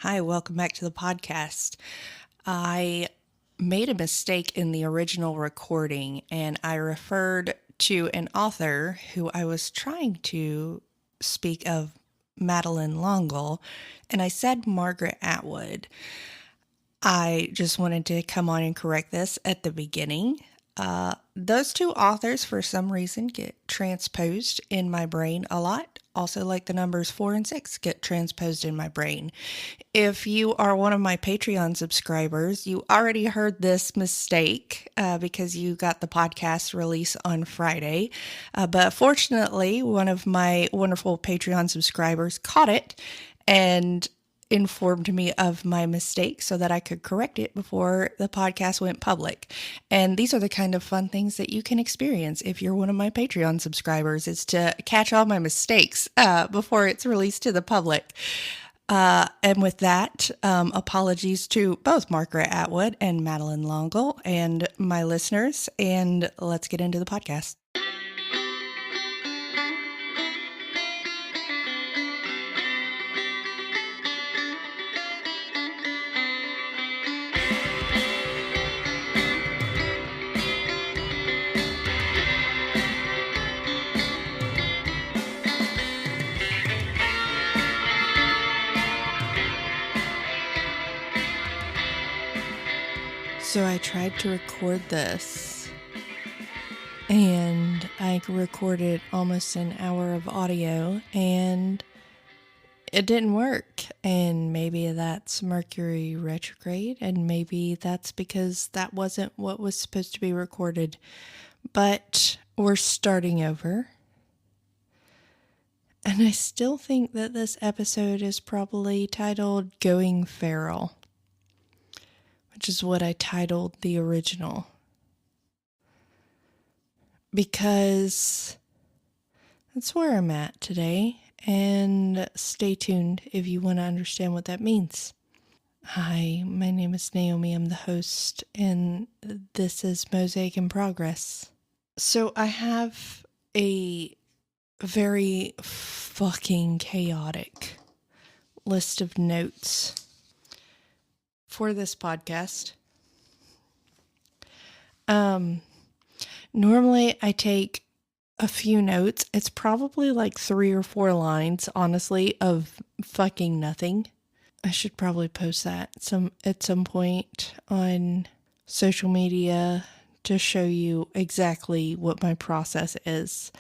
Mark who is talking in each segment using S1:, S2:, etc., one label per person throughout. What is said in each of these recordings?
S1: Hi, welcome back to the podcast. I made a mistake in the original recording and I referred to an author who I was trying to speak of, Madeline Longle, and I said Margaret Atwood. I just wanted to come on and correct this at the beginning. Those two authors, for some reason, get transposed in my brain a lot. Also, like the numbers 4 and 6 get transposed in my brain. If you are one of my Patreon subscribers, you already heard this mistake because you got the podcast release on Friday. But fortunately, one of my wonderful Patreon subscribers caught it and informed me of my mistake so that I could correct it before the podcast went public. And these are the kind of fun things that you can experience if you're one of my Patreon subscribers, is to catch all my mistakes before it's released to the public. And with that, apologies to both Margaret Atwood and Madeline Longle and my listeners, and let's get into the podcast. So I tried to record this, and I recorded almost an hour of audio, and it didn't work. And maybe that's Mercury retrograde, and maybe that's because that wasn't what was supposed to be recorded. But we're starting over. And I still think that this episode is probably titled Going Feral, which is what I titled the original. Because that's where I'm at today, and stay tuned if you want to understand what that means. Hi, my name is Naomi, I'm the host, and this is Mosaic in Progress. So I have a very fucking chaotic list of notes for this podcast. Normally I take a few notes. It's probably like 3 or 4 lines, honestly, of fucking nothing. I should probably post that at some point on social media to show you exactly what my process is.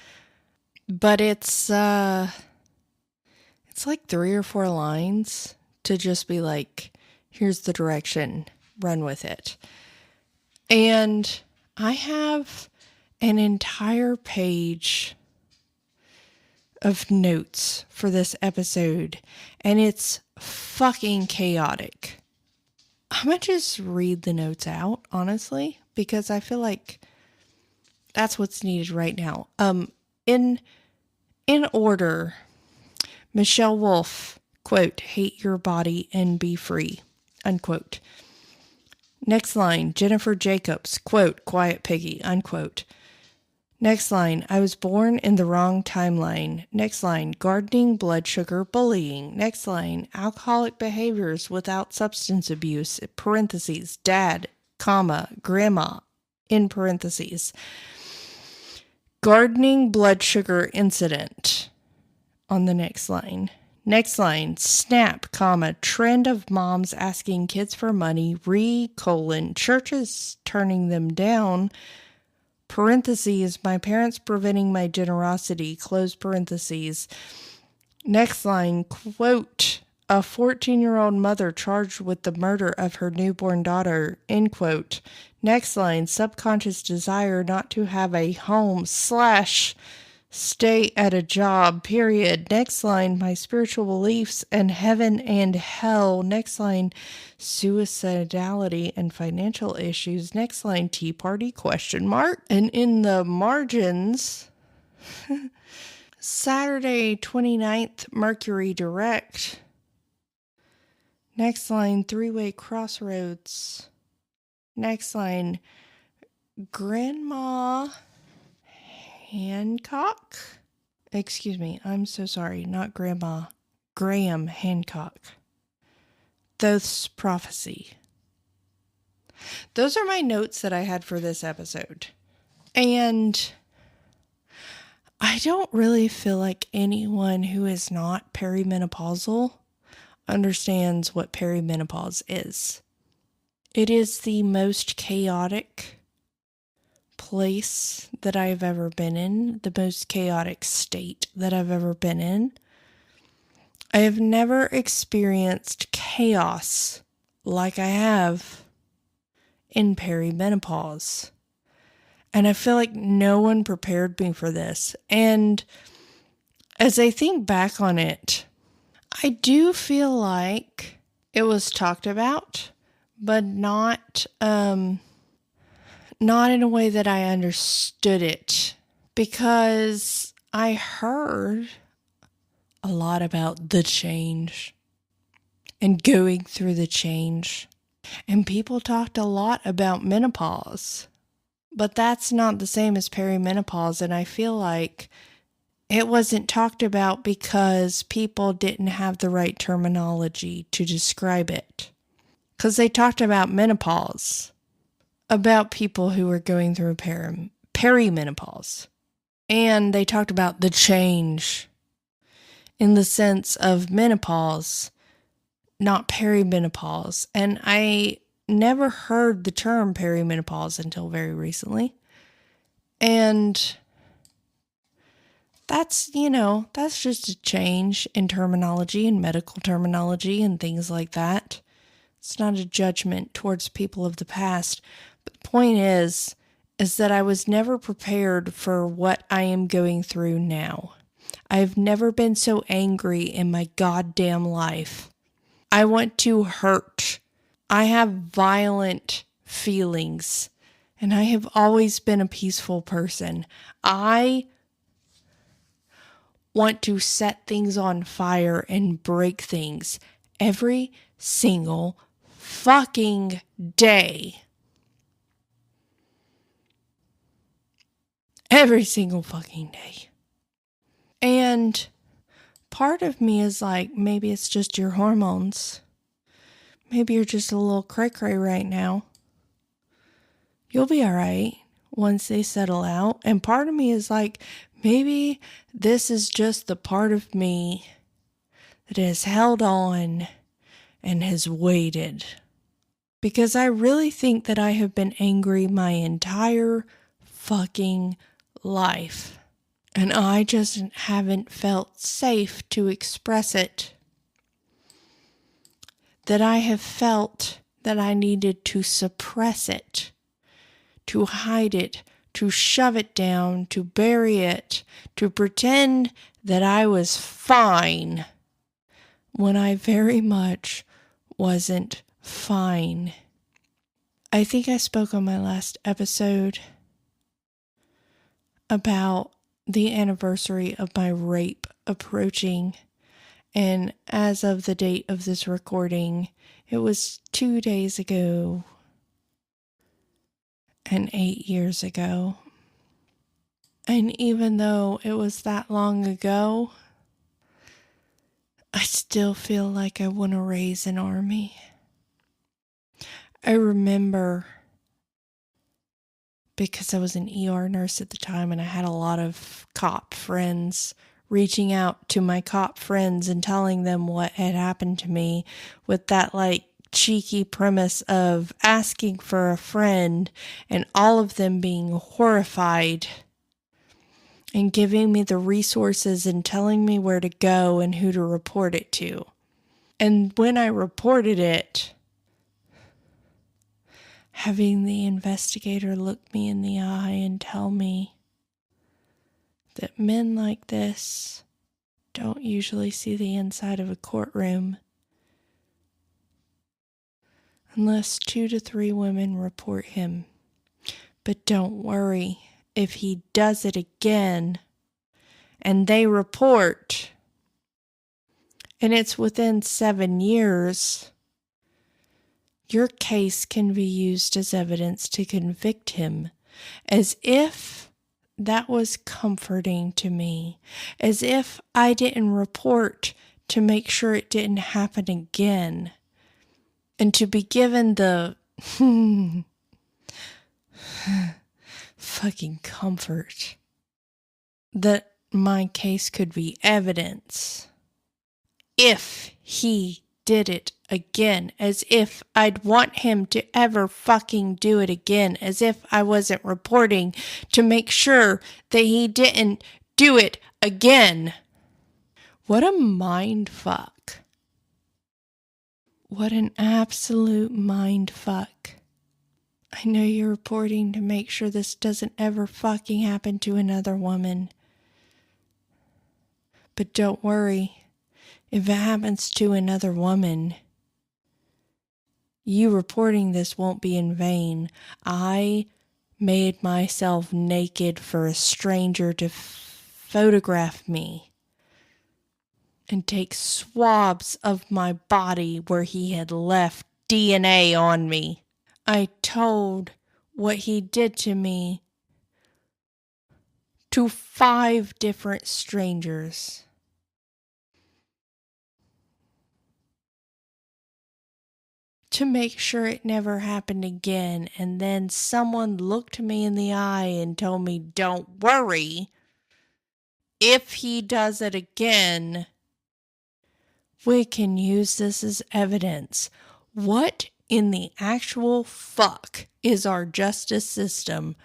S1: But it's like 3 or 4 lines to just be like, here's the direction, run with it. And I have an entire page of notes for this episode, and it's fucking chaotic. I'm gonna just read the notes out, honestly, because I feel like that's what's needed right now. In order, Michelle Wolf, quote, "Hate your body and be free," unquote. Next line, Jennifer Jacobs, quote, "Quiet piggy," unquote. Next line, "I was born in the wrong timeline." Next line, "Gardening, blood sugar, bullying." Next line, "Alcoholic behaviors without substance abuse," parentheses, "dad, comma, grandma," in parentheses. "Gardening, blood sugar incident," on the next line. Next line, "Snap, comma, trend of moms asking kids for money, churches turning them down," parentheses, "my parents preventing my generosity," close parentheses. Next line, quote, "a 14-year-old mother charged with the murder of her newborn daughter," end quote. Next line, "subconscious desire not to have a home / stay at a job, period." Next line, "my spiritual beliefs and heaven and hell." Next line, "suicidality and financial issues." Next line, "Tea party, question mark." And in the margins, Saturday 29th, Mercury direct. Next line, "three-way crossroads." Next line, "Grandma Hancock." Excuse me, I'm so sorry, not grandma. Graham Hancock. Thoth's prophecy. Those are my notes that I had for this episode. And I don't really feel like anyone who is not perimenopausal understands what perimenopause is. It is the most chaotic place that I've ever been in, the most chaotic state that I've ever been in. I have never experienced chaos like I have in perimenopause. And I feel like no one prepared me for this. And as I think back on it, I do feel like it was talked about, but not in a way that I understood it, because I heard a lot about the change and going through the change. And people talked a lot about menopause, but that's not the same as perimenopause. And I feel like it wasn't talked about because people didn't have the right terminology to describe it. Because they talked about menopause, about people who were going through perimenopause. And they talked about the change in the sense of menopause, not perimenopause. And I never heard the term perimenopause until very recently. And that's just a change in terminology and medical terminology and things like that. It's not a judgment towards people of the past. But the point is that I was never prepared for what I am going through now. I've never been so angry in my goddamn life. I want to hurt. I have violent feelings, and I have always been a peaceful person. I want to set things on fire and break things every single fucking day. Every single fucking day. And part of me is like, maybe it's just your hormones. Maybe you're just a little cray-cray right now. You'll be all right once they settle out. And part of me is like, maybe this is just the part of me that has held on and has waited. Because I really think that I have been angry my entire fucking life. And I just haven't felt safe to express it. That I have felt that I needed to suppress it, to hide it, to shove it down, to bury it, to pretend that I was fine when I very much wasn't fine. I think I spoke on my last episode about the anniversary of my rape approaching, and as of the date of this recording, it was 2 days ago and 8 years ago. And even though it was that long ago, I still feel like I want to raise an army. I remember, because I was an ER nurse at the time and I had a lot of cop friends, reaching out to my cop friends and telling them what had happened to me with that cheeky premise of asking for a friend, and all of them being horrified and giving me the resources and telling me where to go and who to report it to. And when I reported it, having the investigator look me in the eye and tell me that men like this don't usually see the inside of a courtroom unless 2 to 3 women report him. But don't worry, if he does it again and they report and it's within 7 years, your case can be used as evidence to convict him. As if that was comforting to me. As if I didn't report to make sure it didn't happen again. and to be given the fucking comfort that my case could be evidence if he did it again, as if I'd want him to ever fucking do it again, as if I wasn't reporting to make sure that he didn't do it again. What a mind fuck. What an absolute mind fuck. I know you're reporting to make sure this doesn't ever fucking happen to another woman. But don't worry. If it happens to another woman, you reporting this won't be in vain. I made myself naked for a stranger to photograph me and take swabs of my body where he had left DNA on me. I told what he did to me to 5 different strangers. To make sure it never happened again, and then someone looked me in the eye and told me, don't worry, if he does it again, we can use this as evidence. What in the actual fuck is our justice system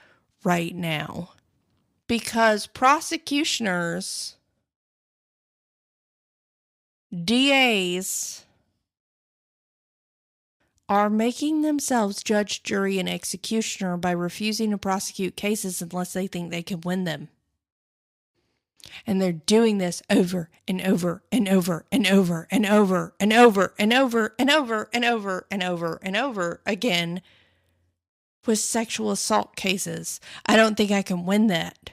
S1: right now? Because prosecutioners, DAs, are making themselves judge, jury, and executioner by refusing to prosecute cases unless they think they can win them. And they're doing this over and over and over and over and over and over and over and over and over and over and over again with sexual assault cases. I don't think I can win that,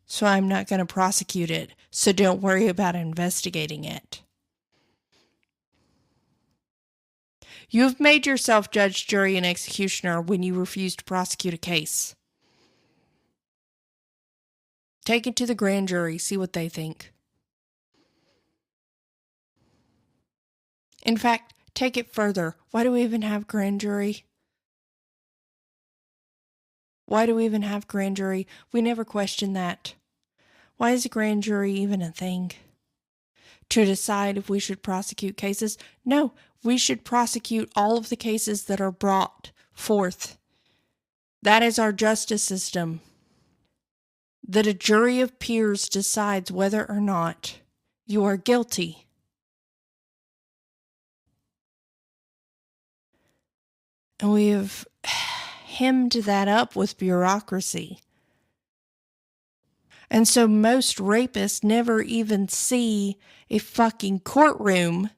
S1: so I'm not going to prosecute it. So don't worry about investigating it. You have made yourself judge, jury, and executioner when you refuse to prosecute a case. Take it to the grand jury, see what they think. In fact, take it further. Why do we even have grand jury? Why do we even have grand jury? We never question that. Why is a grand jury even a thing? To decide if we should prosecute cases? No, we should prosecute all of the cases that are brought forth. That is our justice system. That a jury of peers decides whether or not you are guilty. And we have hemmed that up with bureaucracy. And so most rapists never even see a fucking courtroom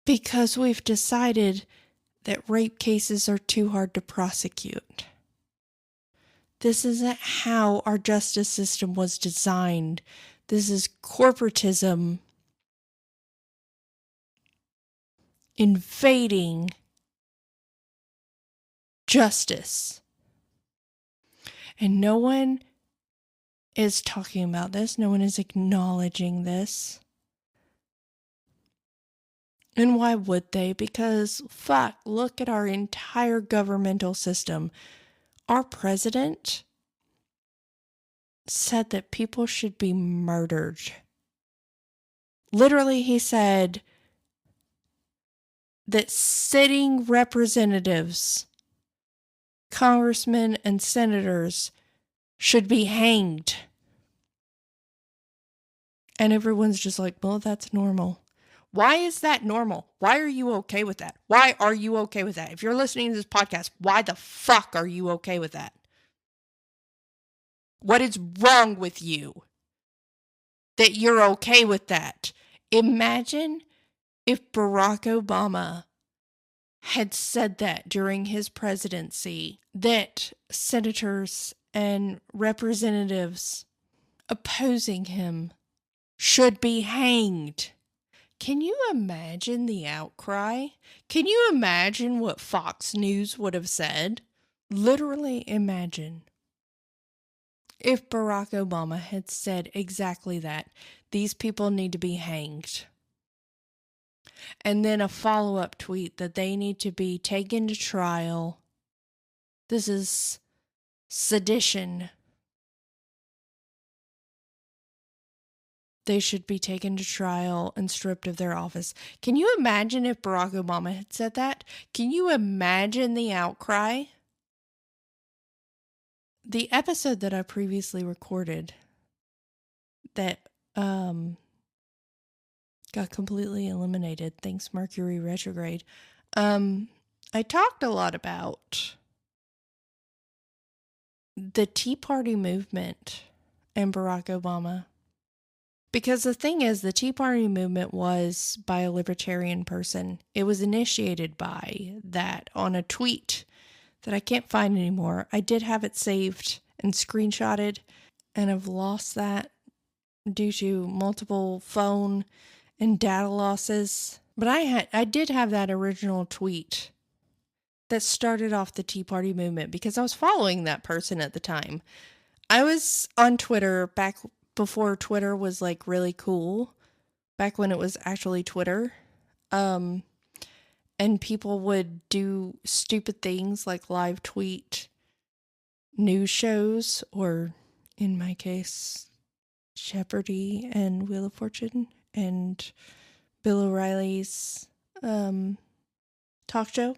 S1: because we've decided that rape cases are too hard to prosecute. This isn't how our justice system was designed. This is corporatism invading justice. And no one is talking about this. No one is acknowledging this. And why would they? Because, fuck, look at our entire governmental system. Our president said that people should be murdered. Literally, he said that sitting representatives, congressmen, and senators should be hanged. And everyone's just like, well, that's normal. Why is that normal? Why are you okay with that? Why are you okay with that? If you're listening to this podcast, why the fuck are you okay with that? What is wrong with you that you're okay with that? Imagine if Barack Obama had said that during his presidency, that senators and representatives opposing him should be hanged. Can you imagine the outcry? Can you imagine what Fox News would have said? Literally imagine if Barack Obama had said exactly that. These people need to be hanged. And then a follow-up tweet that they need to be taken to trial. This is sedition. They should be taken to trial and stripped of their office. Can you imagine if Barack Obama had said that? Can you imagine the outcry? The episode that I previously recorded that got completely eliminated, thanks Mercury retrograde, I talked a lot about the Tea Party movement and Barack Obama. Because the thing is, the Tea Party movement was by a libertarian person. It was initiated by that on a tweet that I can't find anymore. I did have it saved and screenshotted, and I've lost that due to multiple phone and data losses. But I did have that original tweet that started off the Tea Party movement because I was following that person at the time. I was on Twitter back before Twitter was like really cool, back when it was actually Twitter. And people would do stupid things like live tweet news shows, or in my case, Jeopardy and Wheel of Fortune and Bill O'Reilly's talk show,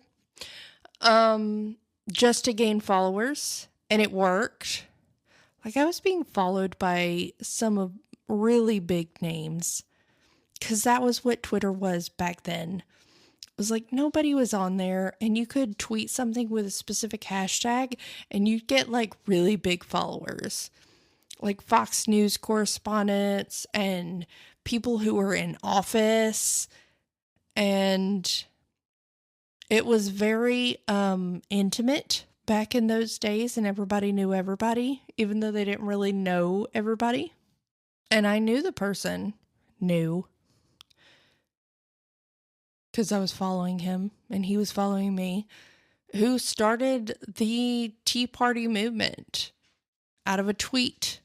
S1: just to gain followers. And it worked. Like, I was being followed by some of really big names, because that was what Twitter was back then. It was like nobody was on there, and you could tweet something with a specific hashtag and you'd get like really big followers, like Fox News correspondents and people who were in office. And it was very intimate back in those days, and everybody knew everybody, even though they didn't really know everybody. And I knew the person, because I was following him and he was following me, who started the Tea Party movement out of a tweet.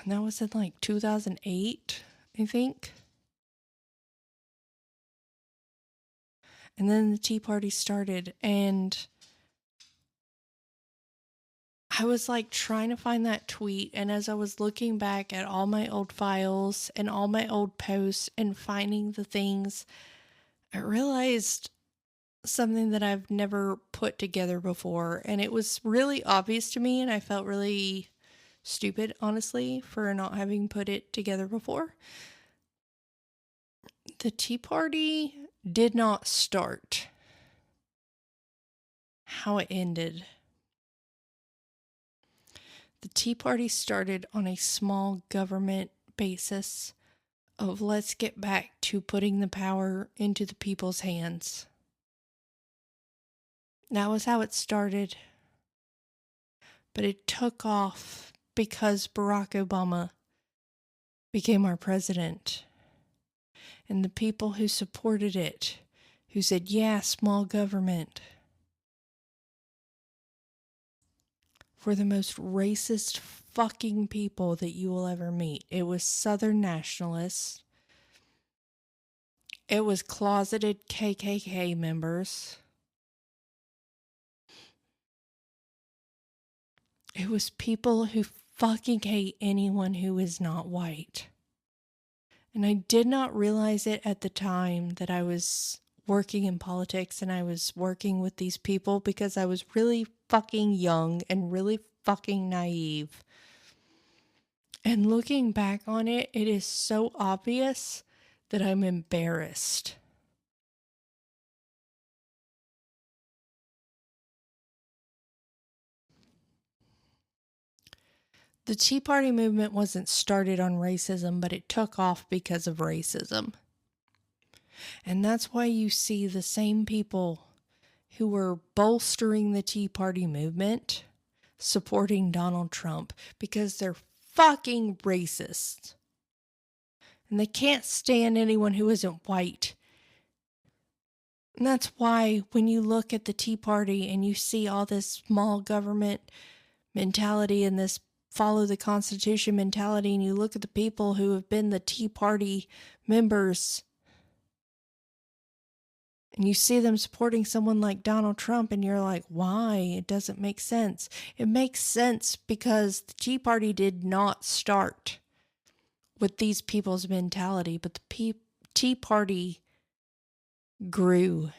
S1: And that was in like 2008, I think. And then the Tea Party started, and I was like trying to find that tweet. And as I was looking back at all my old files and all my old posts and finding the things, I realized something that I've never put together before. And it was really obvious to me, and I felt really stupid, honestly, for not having put it together before. The Tea Party did not start how it ended. The Tea Party started on a small government basis of let's get back to putting the power into the people's hands. That was how it started. But it took off because Barack Obama became our president. And the people who supported it, who said, yeah, small government, were the most racist fucking people that you will ever meet. It was Southern nationalists. It was closeted KKK members. It was people who fucking hate anyone who is not white. And I did not realize it at the time that I was working in politics and I was working with these people, because I was really fucking young and really fucking naive. And looking back on it, it is so obvious that I'm embarrassed. The Tea Party movement wasn't started on racism, but it took off because of racism. And that's why you see the same people who were bolstering the Tea Party movement supporting Donald Trump, because they're fucking racist. And they can't stand anyone who isn't white. And that's why when you look at the Tea Party and you see all this small government mentality and this follow the Constitution mentality and you look at the people who have been the Tea Party members and you see them supporting someone like Donald Trump and you're like, why? It doesn't make sense. It makes sense because the Tea Party did not start with these people's mentality, but the Tea Party grew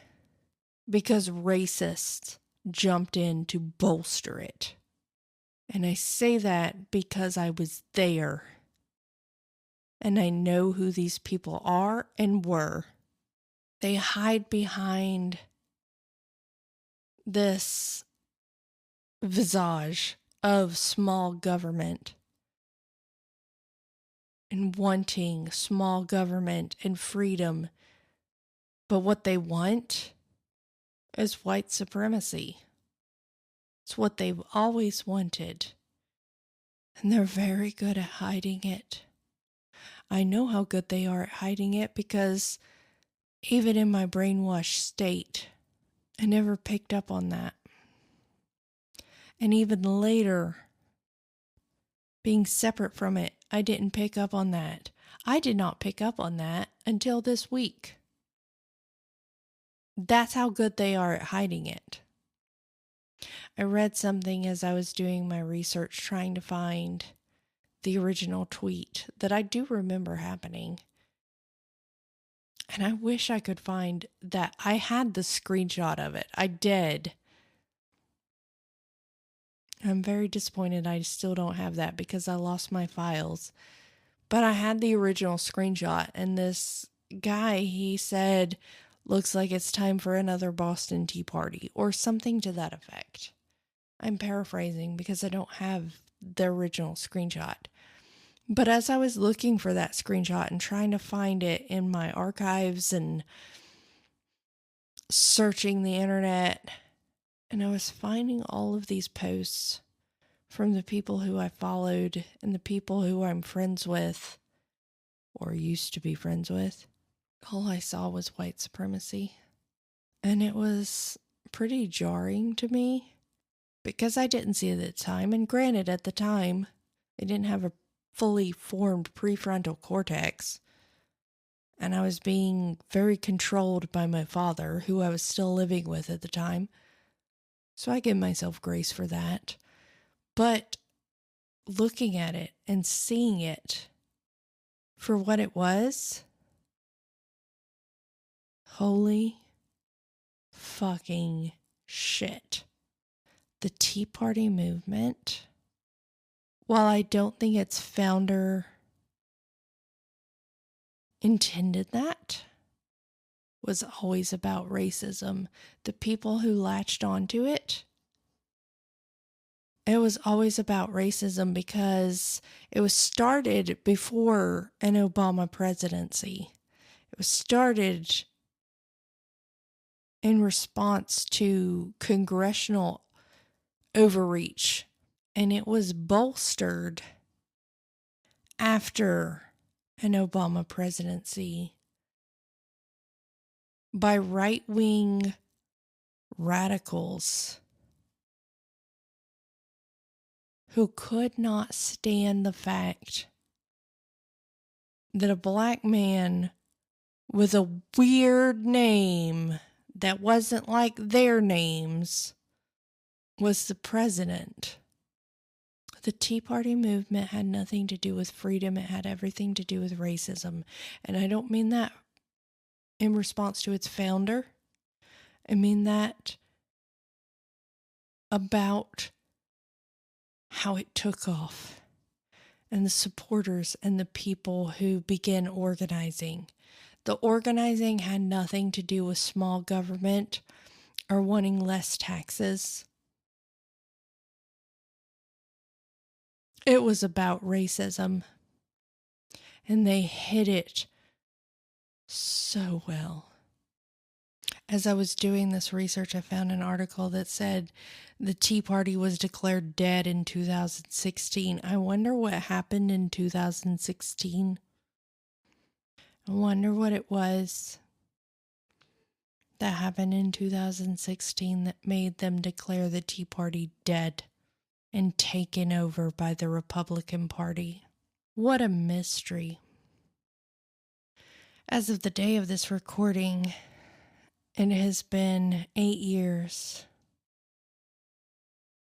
S1: because racists jumped in to bolster it. And I say that because I was there. And I know who these people are and were. They hide behind this visage of small government and wanting small government and freedom. But what they want is white supremacy. It's what they've always wanted. And they're very good at hiding it. I know how good they are at hiding it because even in my brainwashed state, I never picked up on that. And even later, being separate from it, I didn't pick up on that. I did not pick up on that until this week. That's how good they are at hiding it. I read something as I was doing my research trying to find the original tweet that I do remember happening. And I wish I could find that. I had the screenshot of it. I did. I'm very disappointed I still don't have that because I lost my files. But I had the original screenshot, and this guy, he said, looks like it's time for another Boston Tea Party, or something to that effect. I'm paraphrasing because I don't have the original screenshot. But as I was looking for that screenshot and trying to find it in my archives and searching the internet, and I was finding all of these posts from the people who I followed and the people who I'm friends with, or used to be friends with, all I saw was white supremacy. And it was pretty jarring to me because I didn't see it at the time. And granted, at the time, I didn't have a fully formed prefrontal cortex. And I was being very controlled by my father, who I was still living with at the time. So I give myself grace for that. But looking at it and seeing it for what it was, holy fucking shit. The Tea Party movement, while I don't think its founder intended that, was always about racism. The people who latched onto it, it was always about racism because it was started before an Obama presidency. It was started in response to congressional overreach, and it was bolstered after an Obama presidency by right-wing radicals who could not stand the fact that a black man with a weird name that wasn't like their names was the president. The Tea Party movement had nothing to do with freedom. It had everything to do with racism. And I don't mean that in response to its founder. I mean that about how it took off and the supporters and the people who began organizing. The organizing had nothing to do with small government or wanting less taxes. It was about racism. And they hid it so well. As I was doing this research, I found an article that said the Tea Party was declared dead in 2016. I wonder what happened in 2016. I wonder what it was that happened in 2016 that made them declare the Tea Party dead. and taken over by the Republican Party. What a mystery. As of the day of this recording, it has been 8 years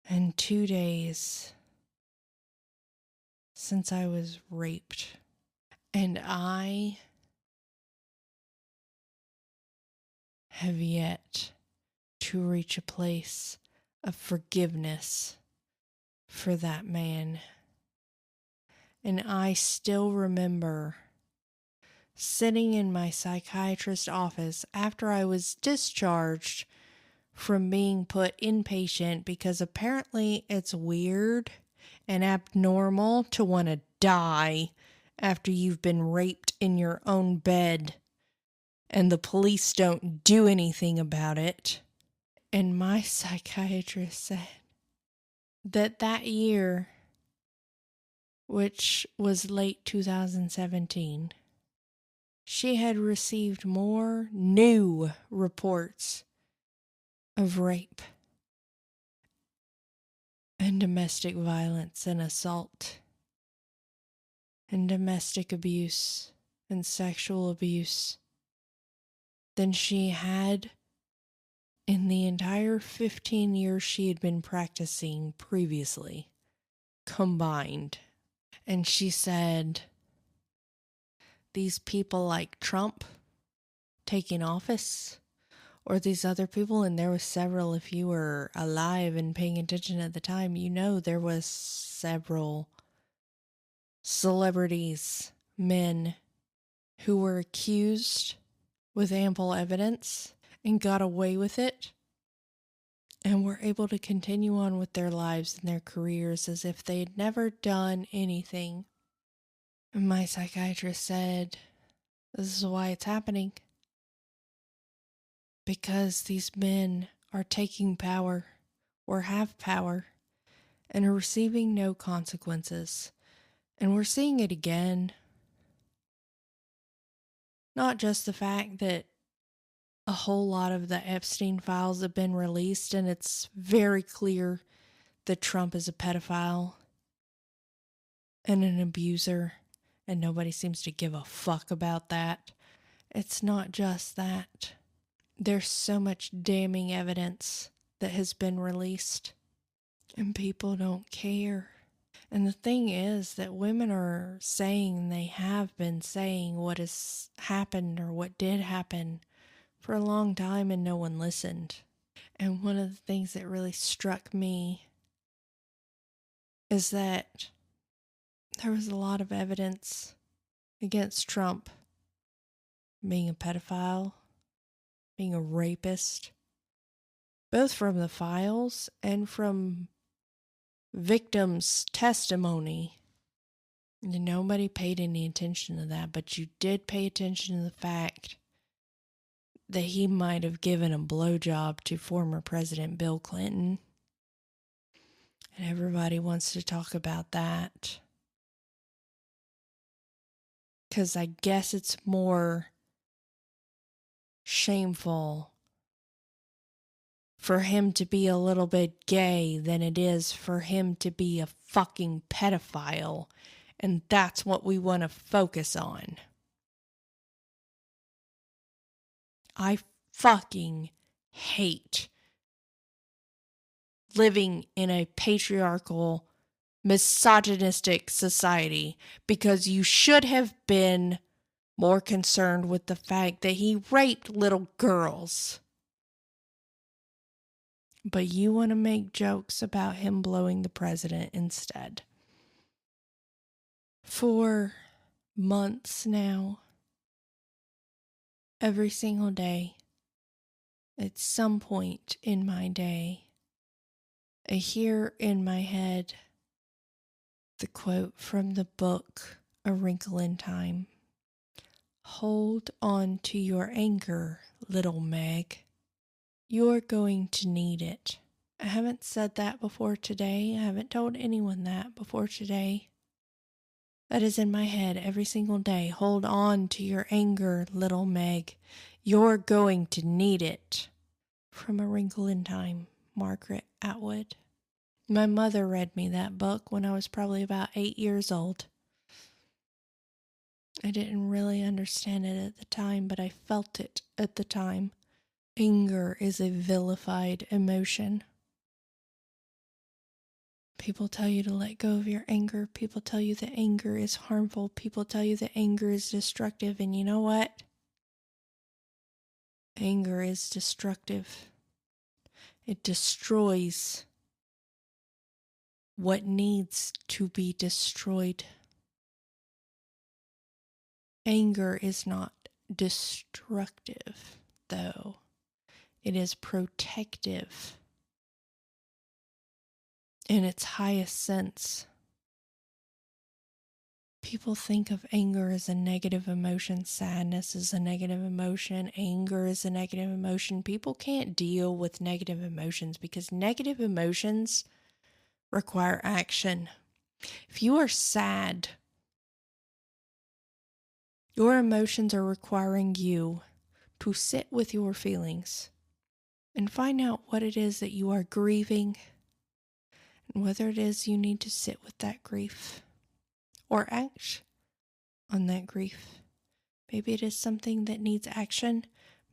S1: and 2 days since I was raped. And I have yet to reach a place of forgiveness for that man. And I still remember sitting in my psychiatrist's office after I was discharged from being put inpatient because apparently it's weird and abnormal to want to die after you've been raped in your own bed and the police don't do anything about it. And my psychiatrist said that year, which was late 2017, she had received more new reports of rape and domestic violence and assault and domestic abuse and sexual abuse than she had in the entire 15 years she had been practicing previously, combined. And she said, these people like Trump taking office, or these other people, and there was several, if you were alive and paying attention at the time, you know there was several celebrities, men, who were accused with ample evidence and got away with it and were able to continue on with their lives and their careers as if they had never done anything. And my psychiatrist said, this is why it's happening. Because these men are taking power or have power and are receiving no consequences. And we're seeing it again. Not just the fact that a whole lot of the Epstein files have been released and it's very clear that Trump is a pedophile and an abuser, and nobody seems to give a fuck about that. It's not just that. There's so much damning evidence that has been released, and people don't care. And the thing is that women are saying, they have been saying what has happened or what did happen for a long time, and no one listened. And one of the things that really struck me is that there was a lot of evidence against Trump being a pedophile, being a rapist, both from the files and from victims' testimony. And nobody paid any attention to that, but you did pay attention to the fact that he might have given a blowjob to former President Bill Clinton. And everybody wants to talk about that. Because I guess it's more shameful for him to be a little bit gay than it is for him to be a fucking pedophile. And that's what we want to focus on. I fucking hate living in a patriarchal, misogynistic society, because you should have been more concerned with the fact that he raped little girls. But you want to make jokes about him blowing the president instead. For months now, every single day, at some point in my day, I hear in my head the quote from the book A Wrinkle in Time. Hold on to your anger, little Meg. You're going to need it. I haven't said that before today. I haven't told anyone that before today. That is in my head every single day. Hold on to your anger, little Meg. You're going to need it. From A Wrinkle in Time, Margaret Atwood. My mother read me that book when I was probably about 8 years old. I didn't really understand it at the time, but I felt it at the time. Anger is a vilified emotion. People tell you to let go of your anger. People tell you that anger is harmful. People tell you that anger is destructive. And you know what? Anger is destructive. It destroys what needs to be destroyed. Anger is not destructive, though. It is protective in its highest sense. People think of anger as a negative emotion. Sadness is a negative emotion. Anger is a negative emotion. People can't deal with negative emotions because negative emotions require action. If you are sad, your emotions are requiring you to sit with your feelings and find out what it is that you are grieving and whether it is you need to sit with that grief or act on that grief. Maybe it is something that needs action.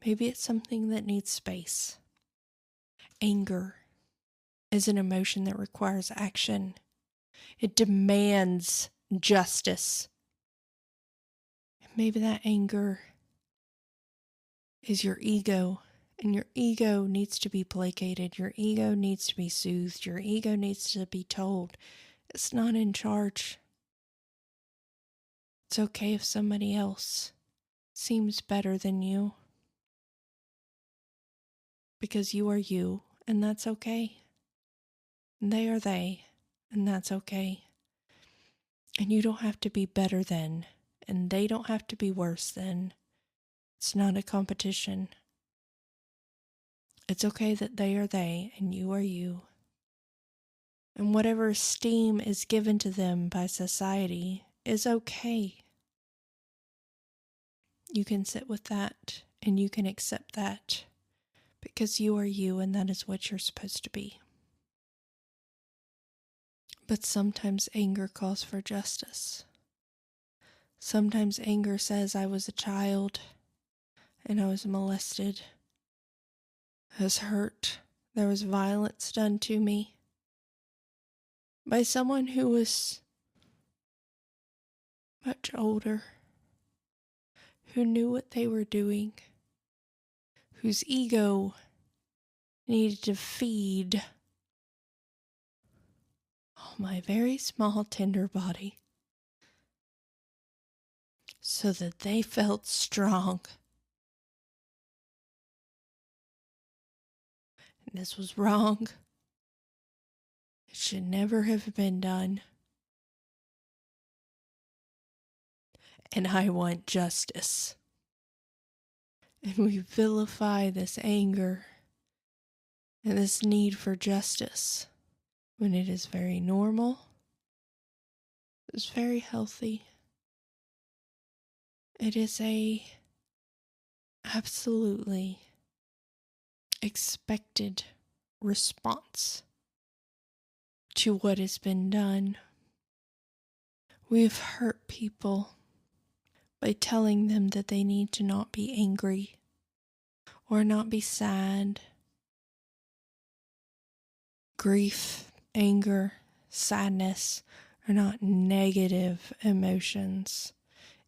S1: Maybe it's something that needs space. Anger is an emotion that requires action. It demands justice. Maybe that anger is your ego, and your ego needs to be placated. Your ego needs to be soothed. Your ego needs to be told it's not in charge. It's okay if somebody else seems better than you, because you are you, and that's okay. And they are they, and that's okay. And you don't have to be better than, and they don't have to be worse than. It's not a competition. It's okay that they are they, and you are you. And whatever esteem is given to them by society is okay. You can sit with that, and you can accept that, because you are you, and that is what you're supposed to be. But sometimes anger calls for justice. Sometimes anger says, I was a child, and I was molested, I was hurt, there was violence done to me by someone who was much older, who knew what they were doing, whose ego needed to feed my very small, tender body so that they felt strong. And this was wrong. It should never have been done. And I want justice. And we vilify this anger and this need for justice when it is very normal, it's very healthy. It is a absolutely expected response to what has been done. We've hurt people by telling them that they need to not be angry or not be sad. Grief, anger, sadness are not negative emotions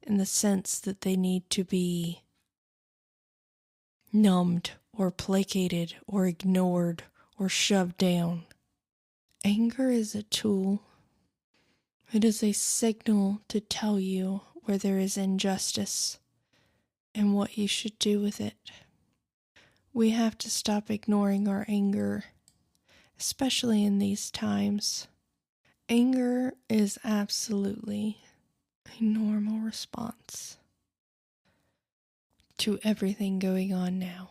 S1: in the sense that they need to be numbed or placated or ignored or shoved down. Anger is a tool. It is a signal to tell you where there is injustice and what you should do with it. We have to stop ignoring our anger, especially in these times. Anger is absolutely a normal response to everything going on now.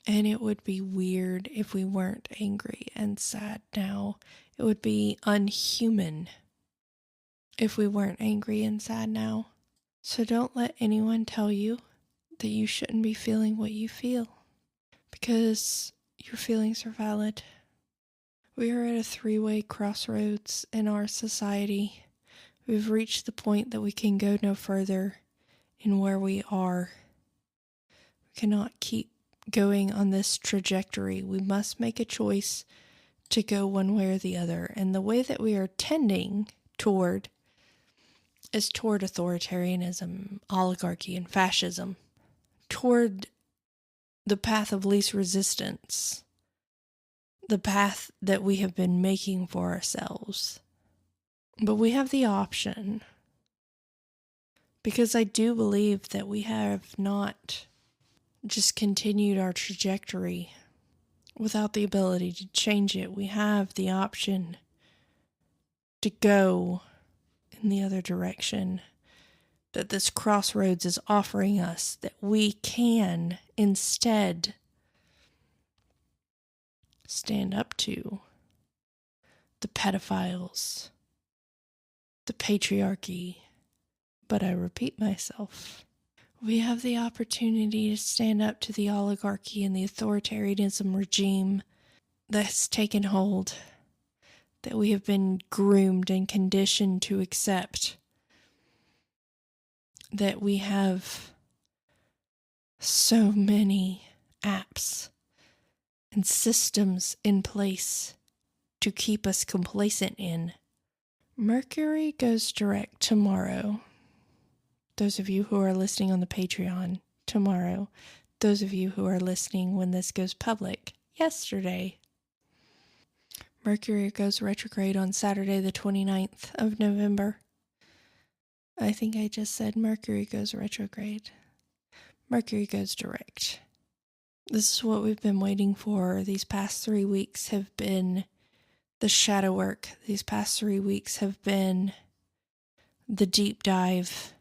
S1: And it would be weird if we weren't angry and sad now. It would be unhuman if we weren't angry and sad now. So don't let anyone tell you that you shouldn't be feeling what you feel, because your feelings are valid. We are at a three-way crossroads in our society. We've reached the point that we can go no further in where we are. We cannot keep going on this trajectory. We must make a choice to go one way or the other. And the way that we are tending toward is toward authoritarianism, oligarchy, and fascism. Toward the path of least resistance. The path that we have been making for ourselves. But we have the option. Because I do believe that we have not just continued our trajectory without the ability to change it. We have the option to go in the other direction that this crossroads is offering us, that we can instead stand up to the pedophiles, the patriarchy. But I repeat myself. We have the opportunity to stand up to the oligarchy and the authoritarianism regime that has taken hold, that we have been groomed and conditioned to accept, that we have so many apps and systems in place to keep us complacent in. Mercury goes direct tomorrow. Those of you who are listening on the Patreon, tomorrow. Those of you who are listening when this goes public, yesterday. Mercury goes retrograde on Saturday the 29th of November. I think I just said Mercury goes retrograde. Mercury goes direct. This is what we've been waiting for. These past 3 weeks have been the shadow work. These past 3 weeks have been the deep dive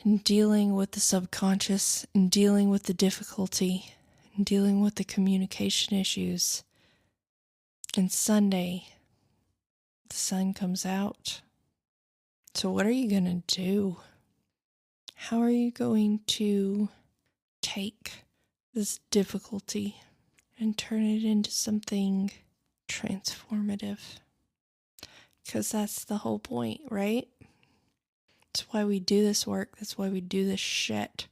S1: in dealing with the subconscious, in dealing with the difficulty, in dealing with the communication issues. And Sunday, the sun comes out. So what are you going to do? How are you going to take this difficulty and turn it into something transformative? Because that's the whole point, right? That's why we do this work. That's why we do this shit.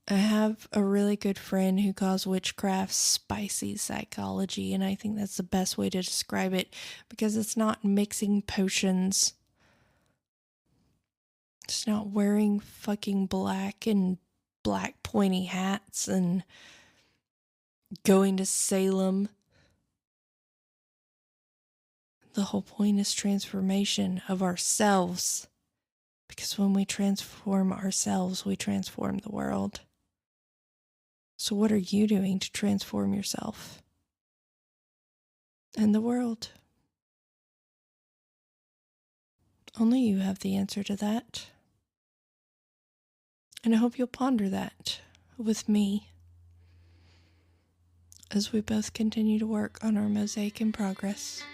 S1: I have a really good friend who calls witchcraft spicy psychology, and I think that's the best way to describe it, because it's not mixing potions. It's not wearing fucking black and black pointy hats and going to Salem. The whole point is transformation of ourselves. Because when we transform ourselves, we transform the world. So what are you doing to transform yourself and the world? Only you have the answer to that. And I hope you'll ponder that with me as we both continue to work on our mosaic in progress.